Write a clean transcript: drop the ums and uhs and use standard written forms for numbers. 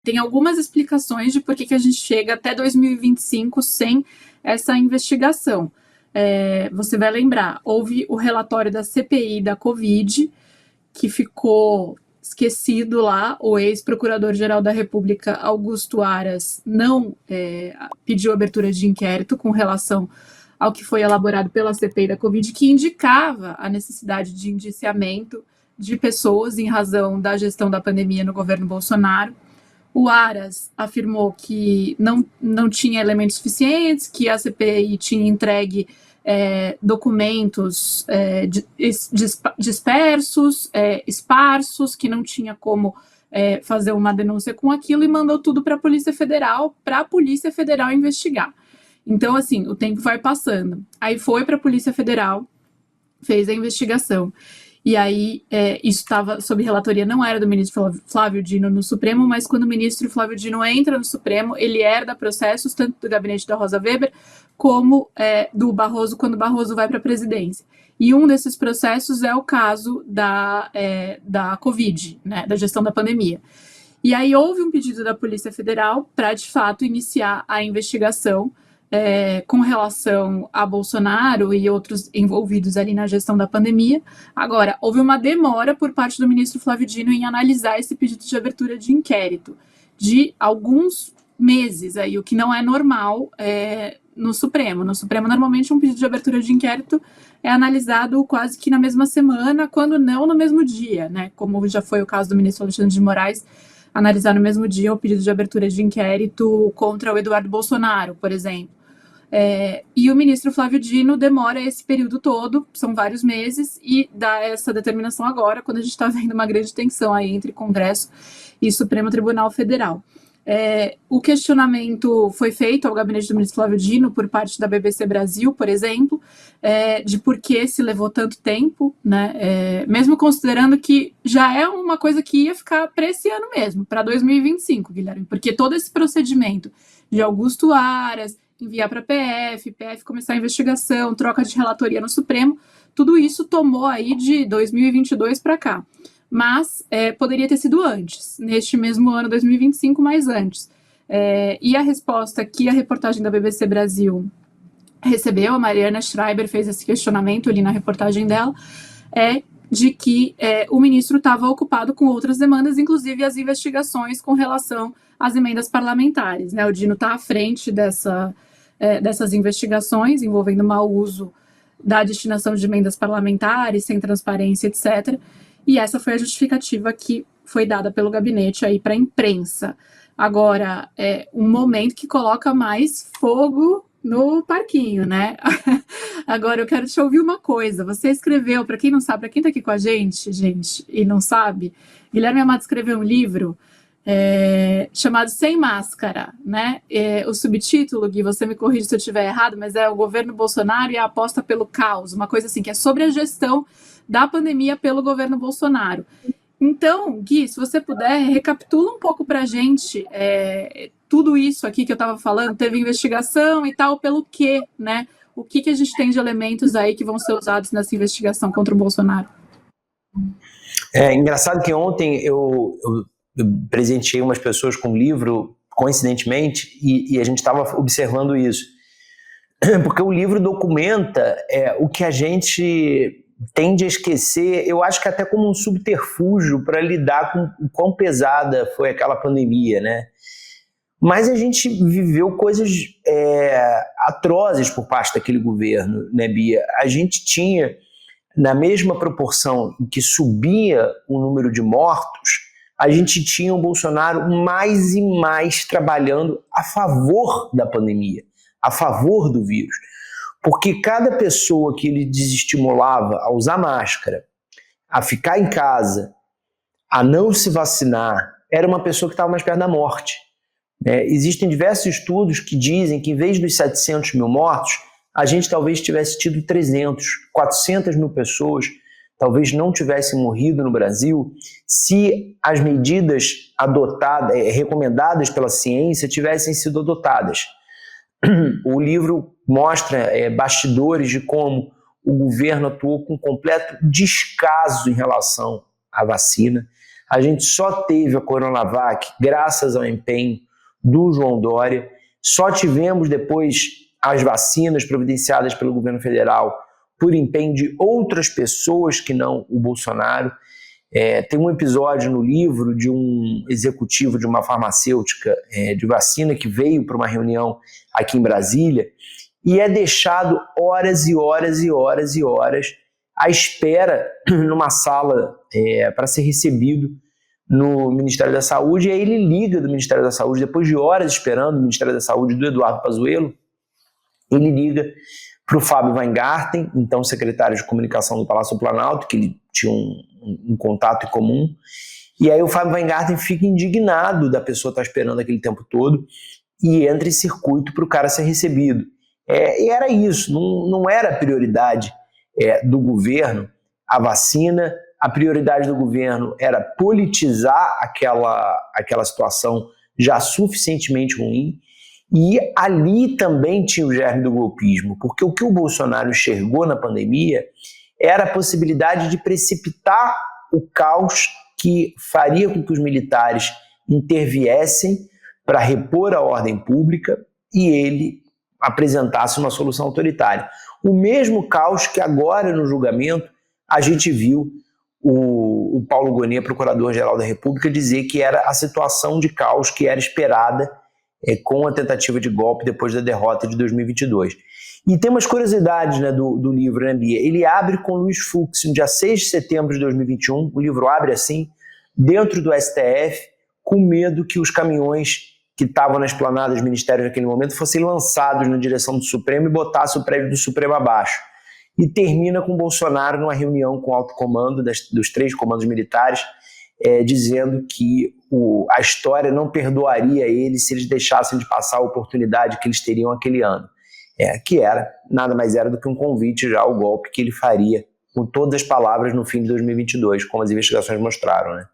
Tem algumas explicações de por que a gente chega até 2025 sem essa investigação. Você vai lembrar, houve o relatório da CPI da Covid, que ficou esquecido lá. O ex-procurador-geral da República, Augusto Aras, não pediu abertura de inquérito com relação ao que foi elaborado pela CPI da Covid, que indicava a necessidade de indiciamento de pessoas em razão da gestão da pandemia no governo Bolsonaro. O Aras afirmou que não tinha elementos suficientes, que a CPI tinha entregue documentos dispersos, esparsos, que não tinha como fazer uma denúncia com aquilo, e mandou tudo para a Polícia Federal investigar. Então, assim, o tempo vai passando. Aí foi para a Polícia Federal, fez a investigação. E aí, isso estava sob relatoria, não era do ministro Flávio Dino no Supremo, mas quando o ministro Flávio Dino entra no Supremo, ele herda processos tanto do gabinete da Rosa Weber como do Barroso, quando Barroso vai para a presidência. E um desses processos é o caso da Covid, né, da gestão da pandemia. E aí houve um pedido da Polícia Federal para, de fato, iniciar a investigação com relação a Bolsonaro e outros envolvidos ali na gestão da pandemia. Agora, houve uma demora por parte do ministro Flávio Dino em analisar esse pedido de abertura de inquérito, de alguns meses, aí, o que não é normal no Supremo. No Supremo, normalmente, um pedido de abertura de inquérito é analisado quase que na mesma semana, quando não no mesmo dia, né? Como já foi o caso do ministro Alexandre de Moraes, analisar no mesmo dia o pedido de abertura de inquérito contra o Eduardo Bolsonaro, por exemplo. E o ministro Flávio Dino demora esse período todo, são vários meses, e dá essa determinação agora, quando a gente está vendo uma grande tensão aí entre Congresso e Supremo Tribunal Federal. O questionamento foi feito ao gabinete do ministro Flávio Dino por parte da BBC Brasil, por exemplo, de por que se levou tanto tempo, né? Mesmo considerando que já é uma coisa que ia ficar para esse ano mesmo, para 2025, Guilherme, porque todo esse procedimento de Augusto Aras, enviar para a PF começar a investigação, troca de relatoria no Supremo, tudo isso tomou aí de 2022 para cá. Mas poderia ter sido antes, neste mesmo ano, 2025, mas antes. E a resposta que a reportagem da BBC Brasil recebeu, a Mariana Schreiber fez esse questionamento ali na reportagem dela, de que o ministro estava ocupado com outras demandas, inclusive as investigações com relação às emendas parlamentares, né? O Dino está à frente dessas investigações envolvendo mau uso da destinação de emendas parlamentares, sem transparência, etc., e essa foi a justificativa que foi dada pelo gabinete aí para a imprensa. Agora, um momento que coloca mais fogo no parquinho, né? Agora, eu quero te ouvir uma coisa. Você escreveu, para quem não sabe, para quem está aqui com a gente, e não sabe, Guilherme Amado escreveu um livro chamado Sem Máscara, né? O subtítulo, Gui, você me corrige se eu estiver errado, mas é o governo Bolsonaro e a aposta pelo caos, uma coisa assim, que é sobre a gestão da pandemia pelo governo Bolsonaro. Então, Gui, se você puder, recapitula um pouco para a gente tudo isso aqui que eu estava falando, teve investigação e tal, pelo quê, né? O que a gente tem de elementos aí que vão ser usados nessa investigação contra o Bolsonaro? Engraçado que ontem eu presenteei umas pessoas com um livro, coincidentemente, e a gente estava observando isso. Porque o livro documenta o que a gente tende a esquecer, eu acho que até como um subterfúgio para lidar com o quão pesada foi aquela pandemia, né? Mas a gente viveu coisas atrozes por parte daquele governo, né, Bia? A gente tinha, na mesma proporção em que subia o número de mortos, a gente tinha o Bolsonaro mais e mais trabalhando a favor da pandemia, a favor do vírus. Porque cada pessoa que ele desestimulava a usar máscara, a ficar em casa, a não se vacinar, era uma pessoa que estava mais perto da morte. Existem diversos estudos que dizem que, em vez dos 700 mil mortos, a gente talvez tivesse tido 300, 400 mil pessoas, talvez não tivessem morrido no Brasil, se as medidas adotadas, recomendadas pela ciência tivessem sido adotadas. O livro mostra bastidores de como o governo atuou com completo descaso em relação à vacina. A gente só teve a Coronavac graças ao empenho do João Dória, só tivemos depois as vacinas providenciadas pelo governo federal por empenho de outras pessoas que não o Bolsonaro. Tem um episódio no livro de um executivo de uma farmacêutica de vacina que veio para uma reunião aqui em Brasília e é deixado horas e horas e horas e horas à espera numa sala para ser recebido no Ministério da Saúde, e aí ele liga do Ministério da Saúde, depois de horas esperando o Ministério da Saúde do Eduardo Pazuello, ele liga para o Fábio Weingarten, então secretário de comunicação do Palácio do Planalto, que ele tinha um contato em comum, e aí o Fábio Weingarten fica indignado da pessoa estar esperando aquele tempo todo e entra em circuito para o cara ser recebido. E era isso, não era prioridade do governo a vacina, a prioridade do governo era politizar aquela situação já suficientemente ruim, e ali também tinha o germe do golpismo, porque o que o Bolsonaro enxergou na pandemia era a possibilidade de precipitar o caos que faria com que os militares interviessem para repor a ordem pública e ele apresentasse uma solução autoritária. O mesmo caos que agora no julgamento a gente viu o Paulo Gonet, procurador-geral da República, dizer que era a situação de caos que era esperada com a tentativa de golpe depois da derrota de 2022. E tem umas curiosidades, né, do livro, né, Bia? Ele abre com Luiz Fux, no dia 6 de setembro de 2021, o livro abre assim, dentro do STF, com medo que os caminhões que estavam na esplanada dos ministérios naquele momento fossem lançados na direção do Supremo e botassem o prédio do Supremo abaixo. E termina com Bolsonaro numa reunião com o alto comando dos 3 comandos militares, dizendo que a história não perdoaria eles se eles deixassem de passar a oportunidade que eles teriam aquele ano, que nada mais era do que um convite já ao golpe que ele faria com todas as palavras no fim de 2022, como as investigações mostraram, né?